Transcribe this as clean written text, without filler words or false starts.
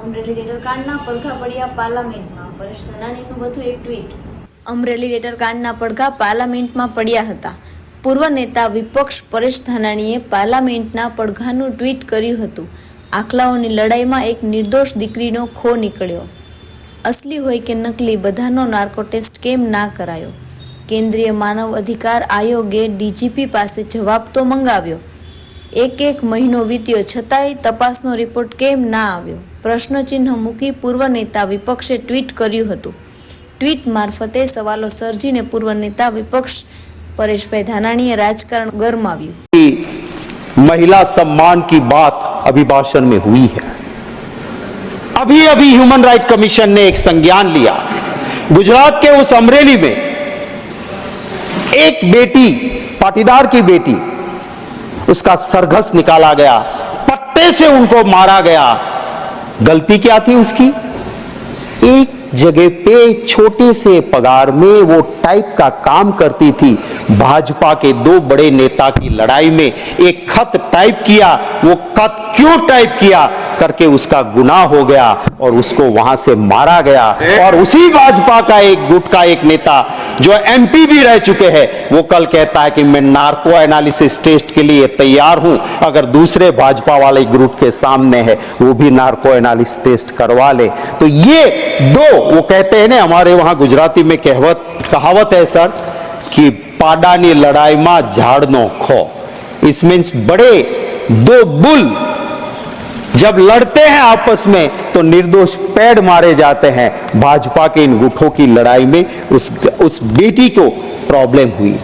અમરેલી લેટરકાંડના પડઘા પડ્યા પાર્લામેન્ટમાં પરેશ ધાનાણીનું વધુ એક ટ્વીટ। અમરેલી લેટરકાંડના પડઘા પાર્લામેન્ટમાં પડ્યા હતા। પૂર્વ નેતા વિપક્ષ પરેશ ધાનાણીએ પાર્લામેન્ટના પડઘાનું ટ્વીટ કર્યું હતું। આખલાઓની લડાઈમાં એક નિર્દોષ દીકરીનો ખો નીકળ્યો। અસલી હોય કે નકલી, બધાનો નાર્કો ટેસ્ટ કેમ ના કરાયો? કેન્દ્રીય માનવ અધિકાર આયોગે ડીજીપી પાસે જવાબ તો મંગાવ્યો। એક મહિનો વીત્યો છતાંય તપાસનો રિપોર્ટ કેમ ના આવ્યો? પ્રશ્નચિહ્ન મૂકી પૂર્વ નેતા વિપક્ષે ટ્વીટ કર્યું હતું। ટ્વીટ મારફતે સવાલો સર્જીને પૂર્વ નેતા વિપક્ષ પરેશભાઈ ધાનાણીએ રાજકારણ ગરમાવ્યું। महिला सम्मान की बात अभिभाषण में हुई है। अभी अभी ह्यूमन राइट कमीशन ने एक संज्ञान लिया। गुजरात के उस अमरेली में एक बेटी, पाटीदार की बेटी, उसका सरघस निकाला गया, पट्टे से उनको मारा गया। गलती क्या थी उसकी? एक जगह पे छोटे से पगार में वो टाइप का काम करती थी। भाजपा के दो बड़े नेता की लड़ाई में एक खत टाइप किया। वो खत क्यों टाइप किया करके उसका गुनाह हो गया और उसको वहां से मारा गया। और उसी भाजपा का एक गुट का एक नेता जो एमपी भी रह चुके हैं, वो कल कहता है कि मैं नार्को एनालिसिस टेस्ट के लिए तैयार हूं, अगर दूसरे भाजपा वाले ग्रुप के सामने है वो भी नार्को एनालिसिस टेस्ट करवा ले। तो ये दो, वो कहते हैं ना, हमारे वहां गुजराती में कहावत है सर कि पाडानी लड़ाई में झाड़नो खो। इस मीन्स बड़े दो बुल जब लड़ते हैं आपस में तो निर्दोष पेड़ मारे जाते हैं। भाजपा के इन गुटों की लड़ाई में उस बेटी को प्रॉब्लम हुई।